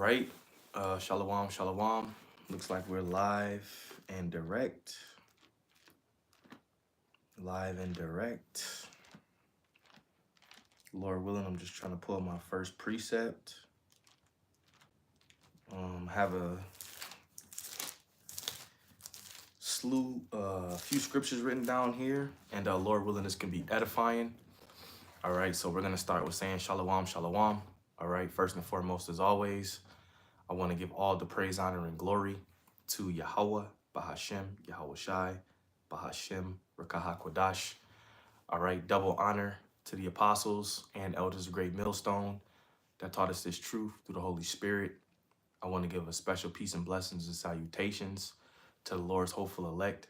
right. Shalom, shalom. Looks like we're live and direct. Live and direct. Lord willing, I'm just trying to pull my first precept. Have a few scriptures written down here, and Lord willing, this can be edifying. All right, so we're gonna start with saying shalom, shalom. All right, first and foremost, as always, I want to give all the praise, honor, and glory to Yahweh, Bahashem, Yahweh Shai, Bahashem, Rakaha Kodash. All right, double honor to the apostles and elders of Great Millstone that taught us this truth through the Holy Spirit. I want to give a special peace and blessings and salutations to the Lord's hopeful elect.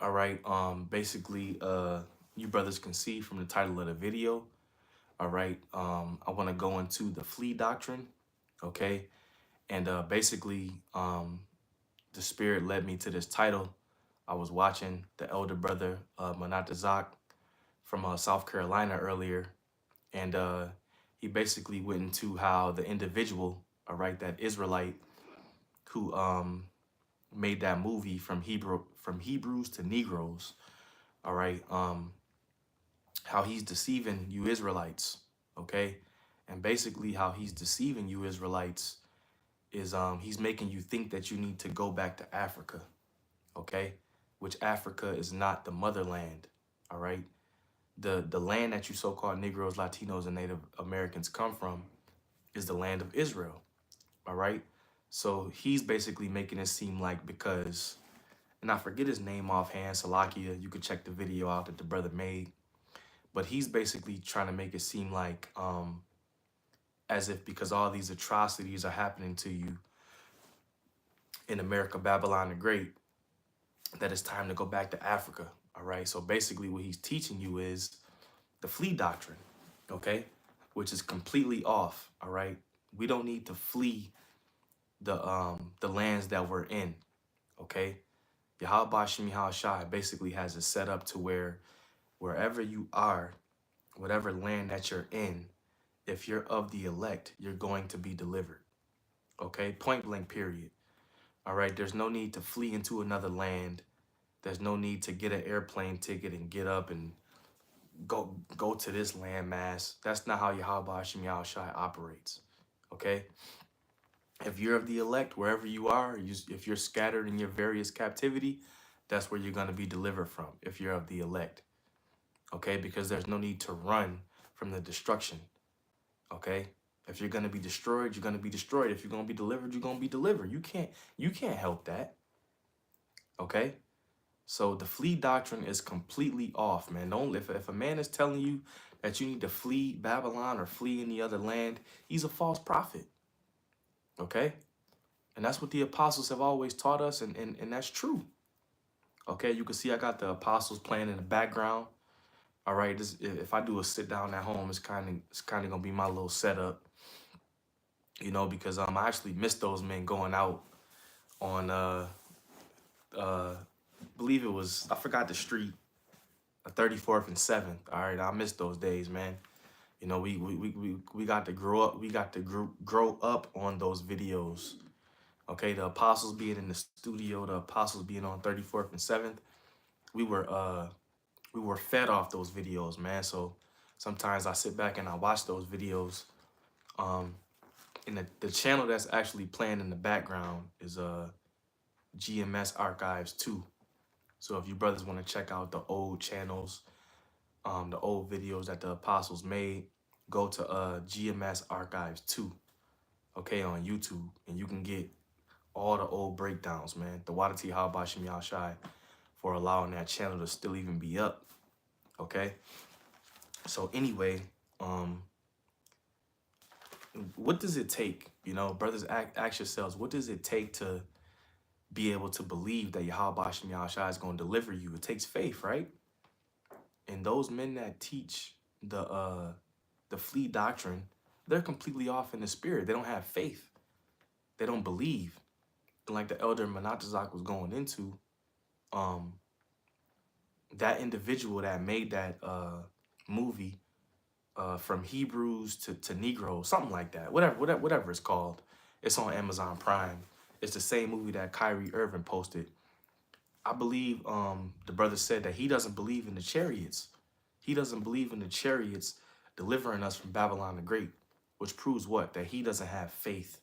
All right, basically, you brothers can see from the title of the video. All right, I want to go into the flea doctrine, okay? And basically, the Spirit led me to this title. I was watching the elder brother, Manatazak, from South Carolina earlier, and he basically went into how the individual, all right, that Israelite who made that movie from Hebrews to Negroes, all right, how he's deceiving you Israelites, okay, and basically how he's deceiving you Israelites is he's making you think that you need to go back to Africa, okay, which Africa is not the motherland, all right. The land that you so-called Negroes, Latinos, and Native Americans come from is the land of Israel, all right? So he's basically making it seem like because, and I forget his name offhand, Salakia, you could check the video out that the brother made, but he's basically trying to make it seem like as if because all these atrocities are happening to you in America, Babylon the Great, that it's time to go back to Africa, all right? So basically what he's teaching you is the flea doctrine, okay, which is completely off, all right? We don't need to flee the lands that we're in, okay? Yahweh Shem Shai basically has it set up to where wherever you are, whatever land that you're in, if you're of the elect, you're going to be delivered, okay? Point blank, period. All right, there's no need to flee into another land. There's no need to get an airplane ticket and get up and go to this landmass. That's not how Yahweh Hashem Shai operates, okay? If you're of the elect, wherever you are, if you're scattered in your various captivity, that's where you're going to be delivered from, if you're of the elect, okay? Because there's no need to run from the destruction, okay? If you're going to be destroyed, you're going to be destroyed. If you're going to be delivered, you're going to be delivered. You can't help that, okay? So the flee doctrine is completely off, man. Don't if a man is telling you that you need to flee Babylon or flee any other land, he's a false prophet, okay? And that's what the apostles have always taught us, and that's true, okay? You can see I got the apostles playing in the background, all right? This, if I do a sit down at home, it's kind of gonna be my little setup, you know, because I actually missed those men going out on believe it was, I forgot the street, 34th and 7th. All right, I missed those days, man. You know, we got to grow up. We got to grow up on those videos. Okay, the apostles being in the studio, the apostles being on 34th and 7th. We were fed off those videos, man. So sometimes I sit back and I watch those videos. And the channel that's actually playing in the background is GMS Archives 2. So if you brothers want to check out the old channels, the old videos that the apostles made, go to GMS Archives 2, okay, on YouTube, and you can get all the old breakdowns, man. The Wadati Habashim Yashai for allowing that channel to still even be up, okay? So anyway, what does it take, you know, brothers, ask yourselves, what does it take to be able to believe that Yahweh Hashem Yahshua is going to deliver you? It takes faith, right? And those men that teach the flea doctrine, they're completely off in the spirit. They don't have faith. They don't believe. And like the elder Manatazak was going into, that individual that made that movie, from Hebrews to Negro, something like that. Whatever it's called. It's on Amazon Prime. It's the same movie that Kyrie Irving posted. I believe the brother said that he doesn't believe in the chariots. He doesn't believe in the chariots delivering us from Babylon the Great, which proves what? That he doesn't have faith.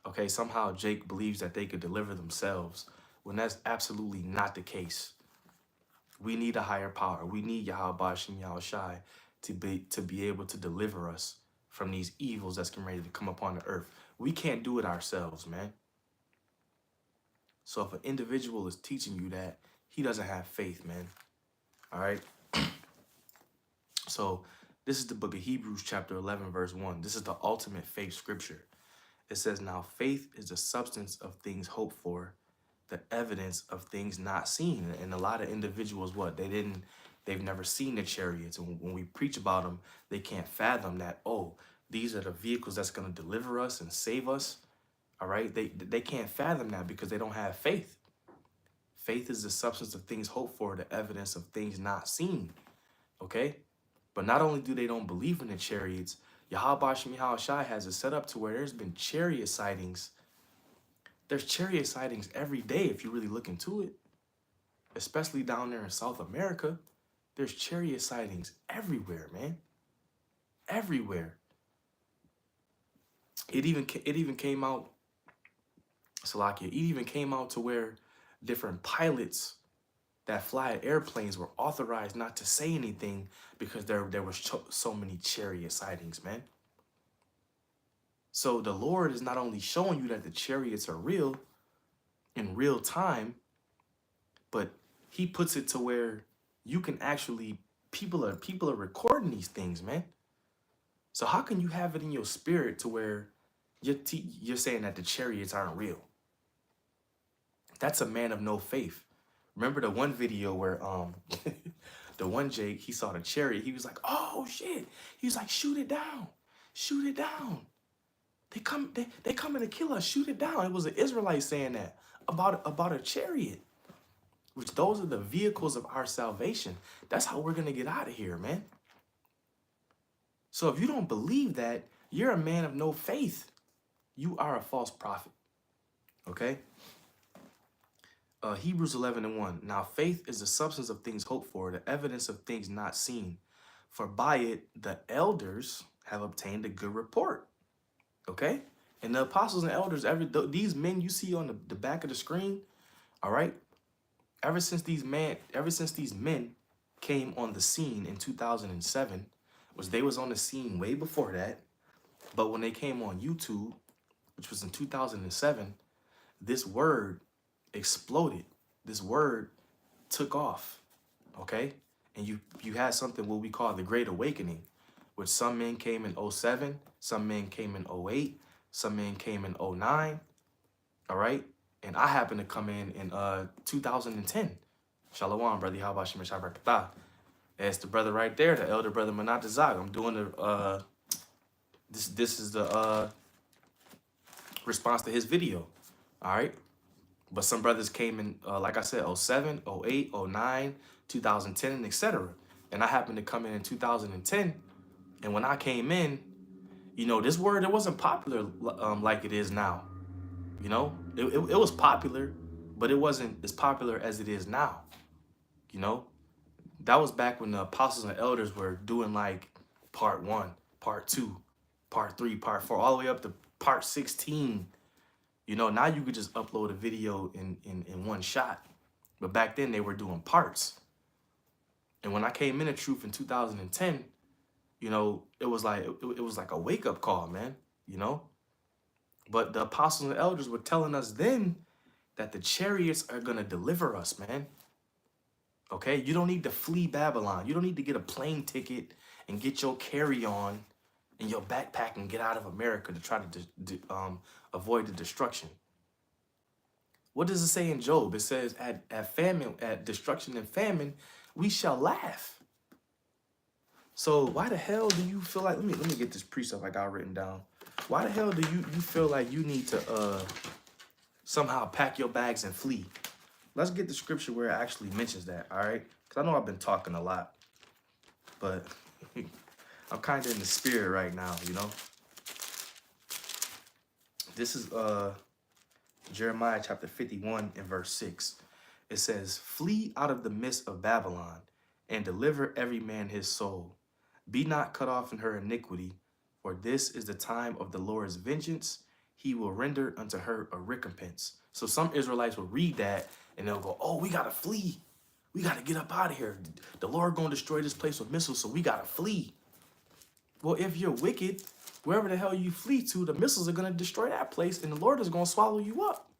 Okay, somehow Jake believes that they could deliver themselves when that's absolutely not the case. We need a higher power. We need Yahweh Shem Yahushai to be able to deliver us from these evils that's getting ready to come upon the earth. We can't do it ourselves, man. So if an individual is teaching you that, he doesn't have faith, man. All right. So this is the book of Hebrews chapter 11, verse 1. This is the ultimate faith scripture. It says, now faith is the substance of things hoped for, the evidence of things not seen. And a lot of individuals, they've never seen the chariots. And when we preach about them, they can't fathom that, oh, these are the vehicles that's going to deliver us and save us. All right. They can't fathom that because they don't have faith. Faith is the substance of things hoped for, the evidence of things not seen. Okay. But not only do they don't believe in the chariots, Yahweh Shem Yahushai has it set up to where there's been chariot sightings. There's chariot sightings every day if you really look into it. Especially down there in South America. There's chariot sightings everywhere, man. Everywhere. It even came out, Salakia, it even came out to where different pilots that fly airplanes were authorized not to say anything because there were so many chariot sightings, man. So the Lord is not only showing you that the chariots are real in real time, but he puts it to where you can actually, people are recording these things, man. So how can you have it in your spirit to where you're saying that the chariots aren't real? That's a man of no faith. Remember the one video where the one Jake, he saw the chariot, he was like, oh shit. He was like, shoot it down. Shoot it down. They coming to kill us. Shoot it down. It was an Israelite saying that about a chariot. Which those are the vehicles of our salvation. That's how we're gonna get out of here, man. So if you don't believe that, you're a man of no faith. You are a false prophet. Okay? Hebrews 11:1. Now faith is the substance of things hoped for, the evidence of things not seen. For by it the elders have obtained a good report. Okay? And the apostles and elders, these men you see on the back of the screen, all right? Ever since these men came on the scene in 2007, which they was on the scene way before that, but when they came on YouTube, which was in 2007, this word exploded. This word took off, okay? And you had something what we call the Great Awakening, which some men came in 07, some men came in 08, some men came in 09, all right? And I happened to come in 2010. Shalom, brother. How about you? That's the brother right there, the elder brother Manat Zag. I'm doing the this is the response to his video. All right. But some brothers came in, like I said, 07, 08, 09, 2010, and etc. And I happened to come in 2010. And when I came in, you know, this word, it wasn't popular like it is now. You know, it was popular, but it wasn't as popular as it is now. You know, that was back when the apostles and elders were doing like part 1, part 2, part 3, part 4, all the way up to part 16. You know, now you could just upload a video in one shot. But back then they were doing parts. And when I came in the truth in 2010, you know, it was like a wake-up call, man, you know. But the apostles and elders were telling us then that the chariots are going to deliver us, man. Okay? You don't need to flee Babylon. You don't need to get a plane ticket and get your carry-on in your backpack and get out of America to try to avoid the destruction. What does it say in Job? It says, at destruction and famine, we shall laugh. So why the hell do you feel like, let me get this precept I got written down. Why the hell do you feel like you need to somehow pack your bags and flee? Let's get the scripture where it actually mentions that, all right? Because I know I've been talking a lot, but I'm kind of in the spirit right now, you know. This is Jeremiah chapter 51 and verse 6. It says, "Flee out of the midst of Babylon, and deliver every man his soul. Be not cut off in her iniquity, for this is the time of the Lord's vengeance. He will render unto her a recompense." So some Israelites will read that and they'll go, "Oh, we gotta flee. We gotta get up out of here. The Lord gonna destroy this place with missiles, so we gotta flee." Well, if you're wicked, wherever the hell you flee to, the missiles are gonna destroy that place, and the Lord is gonna swallow you up.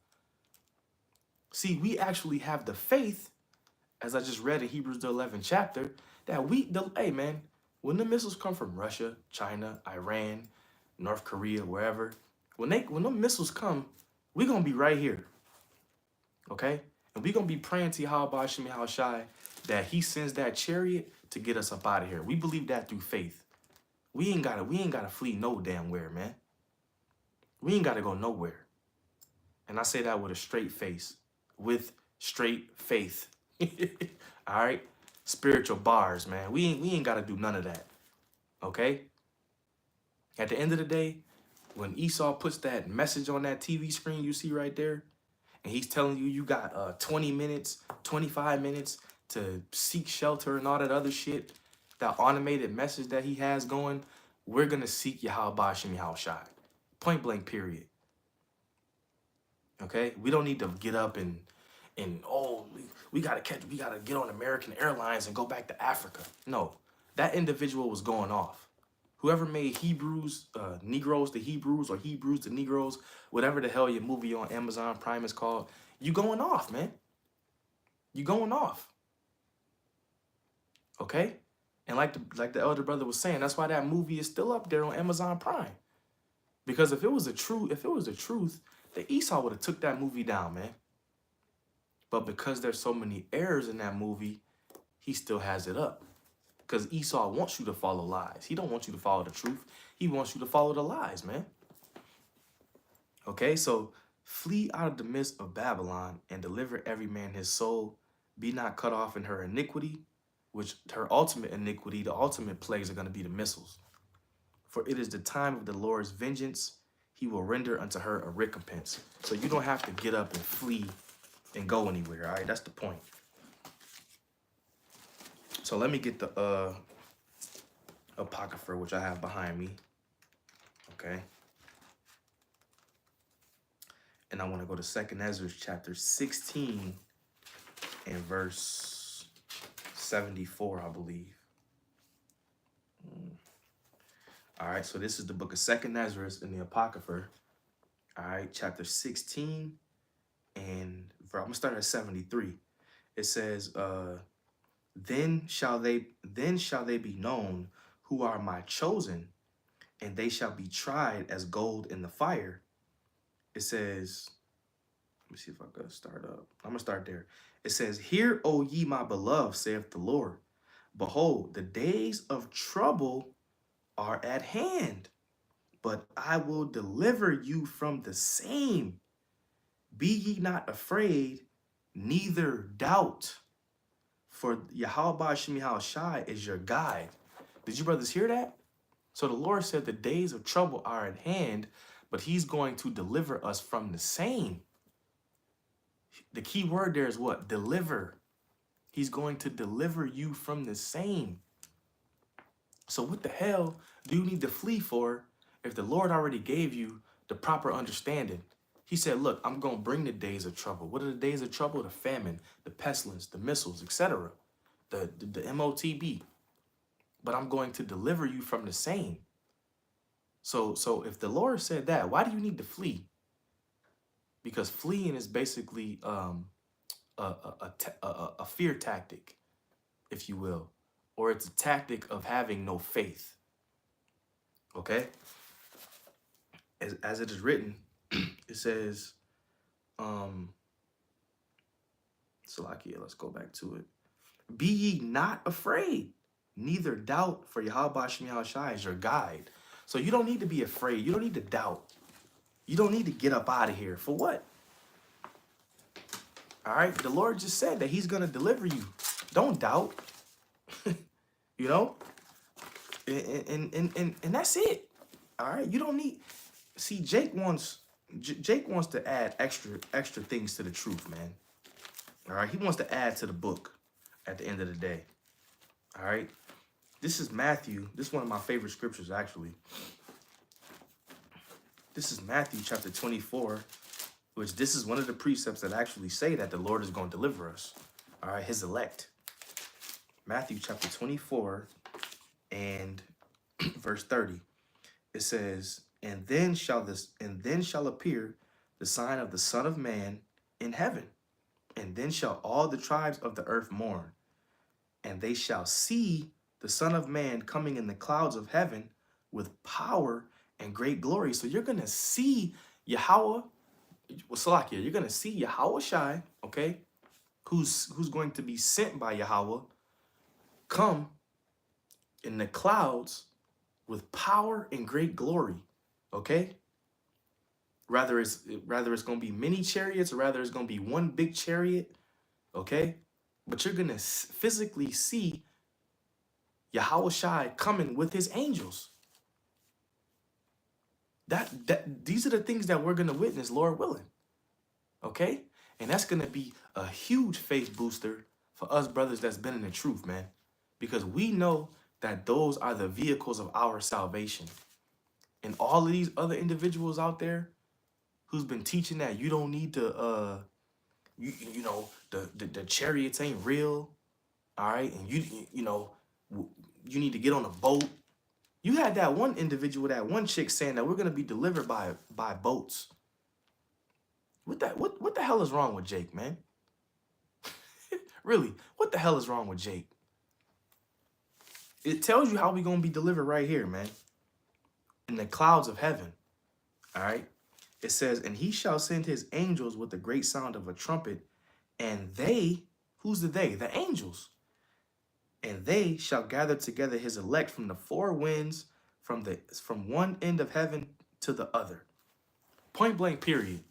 See, we actually have the faith, as I just read in Hebrews the 11th chapter, that hey man, when the missiles come from Russia, China, Iran, North Korea, wherever, when the missiles come, we're gonna be right here. Okay? And we're gonna be praying to Yahweh Shem Shai that he sends that chariot to get us up out of here. We believe that through faith. We ain't gotta flee no damn where, man. We ain't gotta go nowhere. And I say that with a straight face, with straight faith. All right? Spiritual bars, man. We ain't gotta do none of that. Okay? At the end of the day, when Esau puts that message on that TV screen you see right there, and he's telling you you got 20 minutes, 25 minutes to seek shelter and all that other shit, that automated message that he has going, we're going to seek Yahweh Shem Shai. Point blank, period. Okay? We don't need to get up and we got to get on American Airlines and go back to Africa. No, that individual was going off. Whoever made Hebrews, Negroes to Hebrews, or Hebrews to Negroes, whatever the hell your movie on Amazon Prime is called, you going off, man. You going off. Okay? And like the elder brother was saying, that's why that movie is still up there on Amazon Prime. Because if it was the truth, the Esau would have took that movie down, man. But because there's so many errors in that movie, he still has it up. Because Esau wants you to follow lies. He don't want you to follow the truth. He wants you to follow the lies, man. Okay, so flee out of the midst of Babylon and deliver every man his soul. Be not cut off in her iniquity, which her ultimate iniquity, the ultimate plagues are going to be the missiles. For it is the time of the Lord's vengeance. He will render unto her a recompense. So you don't have to get up and flee and go anywhere, all right? That's the point. So let me get the Apocrypha, which I have behind me, okay? And I want to go to 2nd Ezra chapter 16 and verse 74, I believe. All right, so this is the book of 2nd Ezra in the Apocrypha. All right, chapter 16, and I'm going to start at 73. It says, Then shall they be known who are my chosen, and they shall be tried as gold in the fire. It says, let me see if I can start up. I'm going to start there. It says, Hear, O ye my beloved, saith the Lord. Behold, the days of trouble are at hand, but I will deliver you from the same. Be ye not afraid, neither doubt. For Yahweh Shem Shai is your guide. Did you brothers hear that? So the Lord said the days of trouble are at hand, but he's going to deliver us from the same. The key word there is what? Deliver. He's going to deliver you from the same. So what the hell do you need to flee for if the Lord already gave you the proper understanding? He said, look, I'm going to bring the days of trouble. What are the days of trouble? The famine, the pestilence, the missiles, etc. The MOTB. But I'm going to deliver you from the same. So if the Lord said that, why do you need to flee? Because fleeing is basically a fear tactic, if you will. Or it's a tactic of having no faith. Okay? As it is written, it says, Salakia, let's go back to it. Be ye not afraid, neither doubt, for Yahweh Shem Shai is your guide. So you don't need to be afraid. You don't need to doubt. You don't need to get up out of here. For what? All right? The Lord just said that he's going to deliver you. Don't doubt. You know? And that's it. All right. You don't need. See, Jake wants to add extra things to the truth, man. All right. He wants to add to the book at the end of the day. All right. This is Matthew. This is one of my favorite scriptures, actually. This is Matthew chapter 24, which this is one of the precepts that actually say that the Lord is going to deliver us. All right. His elect. Matthew chapter 24 and verse 30. It says, and then shall appear the sign of the Son of Man in heaven, and then shall all the tribes of the earth mourn, and they shall see the Son of Man coming in the clouds of heaven with power and great glory. So you're gonna see Yahweh, Salakia, you're gonna see Yahweh Shai, okay, who's going to be sent by Yahweh, come in the clouds with power and great glory, okay? Rather it's going to be many chariots, or rather it's going to be one big chariot, okay? But you're going to physically see Yahweh Shai coming with his angels. These are the things that we're going to witness, Lord willing, okay? And that's going to be a huge faith booster for us brothers that's been in the truth, man, because we know that those are the vehicles of our salvation. And all of these other individuals out there who's been teaching that you don't need to, you know, the chariots ain't real, all right? And you know, you need to get on a boat. You had that one individual, that one chick saying that we're going to be delivered by boats. What the hell is wrong with Jake, man? Really, what the hell is wrong with Jake? It tells you how we going to be delivered right here, man. In the clouds of heaven, all right? It says, and he shall send his angels with the great sound of a trumpet, and they, who's the they? The angels. And they shall gather together his elect from the four winds, from one end of heaven to the other. Point blank, period.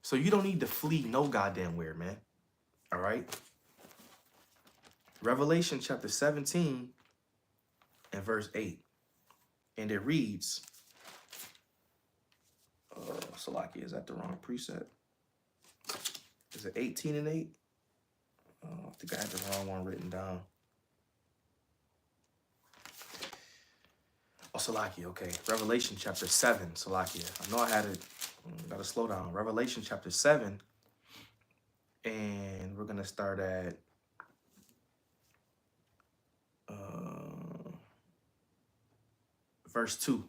So you don't need to flee no goddamn where, man. All right? Revelation chapter 17 and verse 8. And it reads, Salaki, is that the wrong precept? Is it 18 and 8? I think I had the wrong one written down. Oh, Salaki, okay. Revelation chapter 7, Salakia. I know I had it. Gotta slow down. Revelation chapter 7. And we're gonna start at verse 2.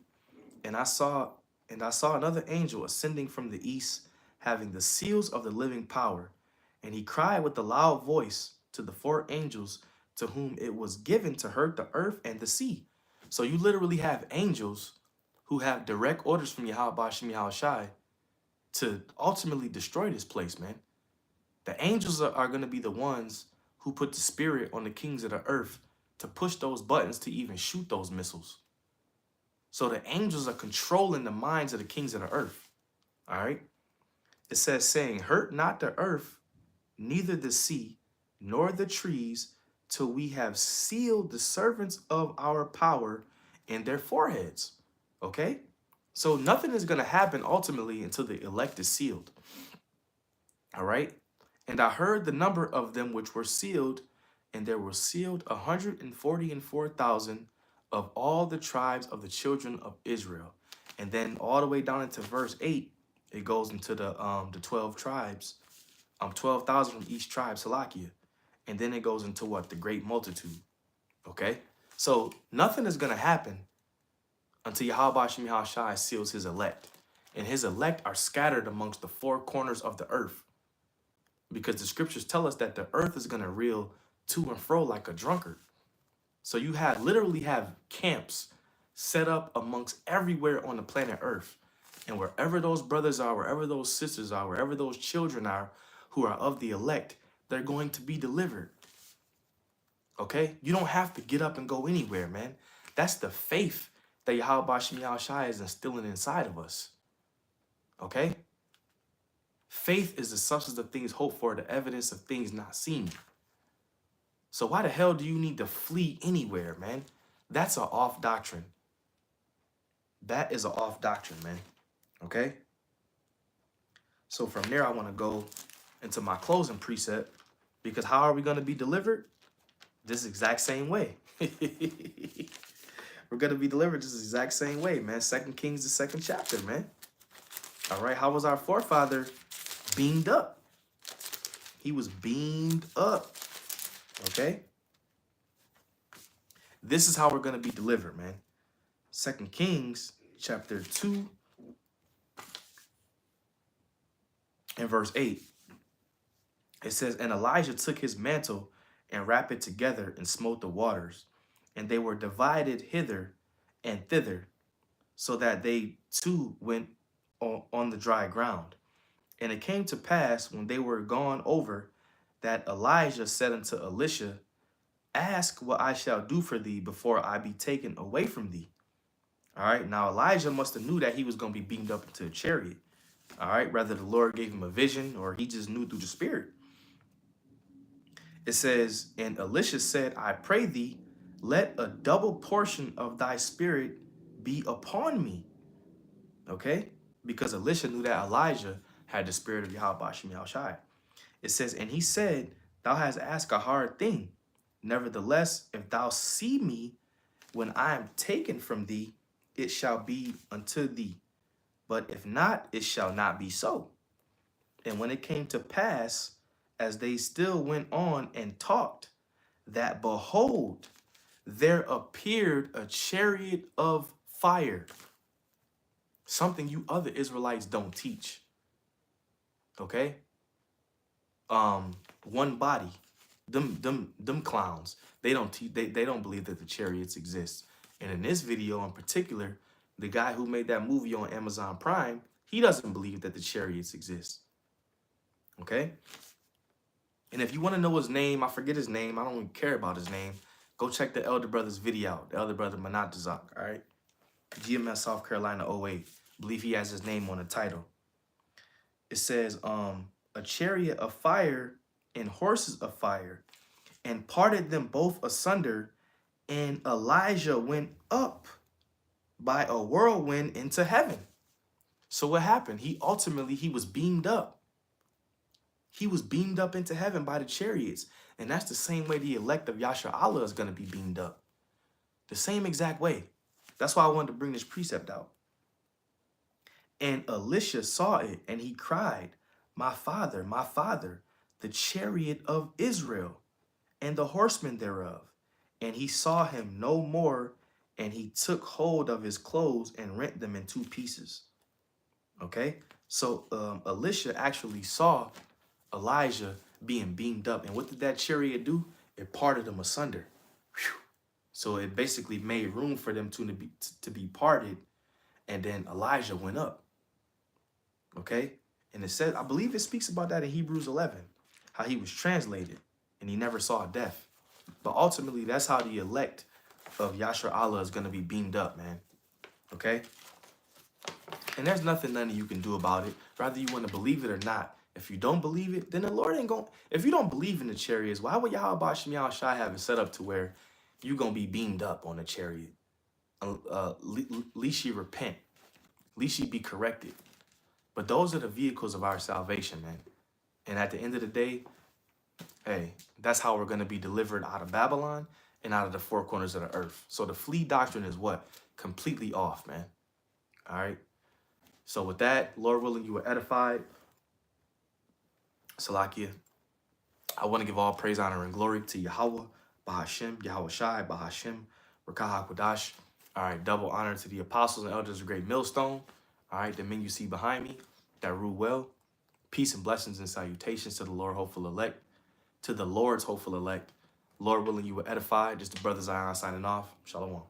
And I saw another angel ascending from the east, having the seals of the living power. And he cried with a loud voice to the four angels to whom it was given to hurt the earth and the sea. So you literally have angels who have direct orders from Yahweh Bashim Yahweh Shai to ultimately destroy this place, man. The angels are going to be the ones who put the spirit on the kings of the earth to push those buttons to even shoot those missiles. So the angels are controlling the minds of the kings of the earth. All right. It says, saying, hurt not the earth, neither the sea, nor the trees, till we have sealed the servants of our power in their foreheads. Okay. So nothing is going to happen ultimately until the elect is sealed. All right. And I heard the number of them which were sealed, and there were sealed 144,000 of all the tribes of the children of Israel. And then all the way down into verse 8, it goes into the 12 tribes, 12,000 from each tribe, Salakia. And then it goes into what? The great multitude. Okay? So nothing is going to happen until Yahweh Bashim Yahweh Shai seals his elect. And his elect are scattered amongst the four corners of the earth. Because the scriptures tell us that the earth is going to reel to and fro like a drunkard. So you literally have camps set up amongst everywhere on the planet Earth. And wherever those brothers are, wherever those sisters are, wherever those children are who are of the elect, they're going to be delivered. Okay? You don't have to get up and go anywhere, man. That's the faith that Yahweh Bashim Yahweh Shai is instilling inside of us. Okay? Faith is the substance of things hoped for, the evidence of things not seen. So why the hell do you need to flee anywhere, man? That's an off doctrine. That is an off doctrine, man. Okay? So from there, I want to go into my closing precept, because how are we going to be delivered? This exact same way. We're going to be delivered this exact same way, man. 2 Kings, the 2nd chapter, man. All right, how was our forefather beamed up? He was beamed up, okay? This is how we're going to be delivered, man. 2 Kings chapter 2 and verse 8. It says, and Elijah took his mantle and wrapped it together and smote the waters, and they were divided hither and thither, so that they too went on the dry ground. And it came to pass, when they were gone over, that Elijah said unto Elisha, ask what I shall do for thee before I be taken away from thee. All right, now Elijah must have knew that he was going to be beamed up into a chariot. All right, whether the Lord gave him a vision or he just knew through the Spirit. It says, and Elisha said, I pray thee, let a double portion of thy spirit be upon me. Okay? Because Elisha knew that Elijah had the spirit of Yahweh Shem Yahushai. It says, and he said, thou hast asked a hard thing. Nevertheless, if thou see me when I am taken from thee, it shall be unto thee. But if not, it shall not be so. And when it came to pass, as they still went on and talked, that behold, there appeared a chariot of fire. Something you other Israelites don't teach. Okay? One body. Them clowns. They don't they don't believe that the chariots exist. And in this video in particular, the guy who made that movie on Amazon Prime, he doesn't believe that the chariots exist. Okay? And if you want to know his name, I forget his name. I don't even care about his name. Go check the Elder Brother's video out. The Elder Brother Manatazak, all right? GMS South Carolina 08. Believe he has his name on the title. It says, a chariot of fire and horses of fire, and parted them both asunder, and Elijah went up by a whirlwind into heaven. So what happened? He was beamed up. He was beamed up into heaven by the chariots. And that's the same way the elect of Yasha Allah is going to be beamed up. The same exact way. That's why I wanted to bring this precept out. And Elisha saw it, and he cried, my father, the chariot of Israel, and the horsemen thereof. And he saw him no more, and he took hold of his clothes and rent them in 2 pieces. Okay? So Elisha actually saw Elijah being beamed up. And what did that chariot do? It parted them asunder. Whew. So it basically made room for them to be parted. And then Elijah went up. Okay? And it says, I believe it speaks about that in Hebrews 11. How he was translated and he never saw death. But ultimately, that's how the elect of Yasha Allah is going to be beamed up, man. Okay? And there's nothing none of you can do about it. Whether you want to believe it or not. If you don't believe it, then the Lord ain't going. If you don't believe in the chariots, why would Yahweh Shem Yahushai have it set up to where you're going to be beamed up on a chariot? Least you repent. Least you be corrected. But those are the vehicles of our salvation, man. And at the end of the day, hey, that's how we're going to be delivered out of Babylon and out of the 4 corners of the earth. So the flea doctrine is what? Completely off, man. All right? So with that, Lord willing, you were edified. Salakia, I want to give all praise, honor, and glory to Yahweh, Bahashem, Yahweh Shai, Bahashem, Rakah HaKodash. All right, double honor to the apostles and elders of Great Millstone. All right, the men you see behind me that rule well. Peace and blessings and salutations to the Lord, hopeful elect, to the Lord's hopeful elect. Lord willing, you were edified. Just the brothers I signing off. Shalom.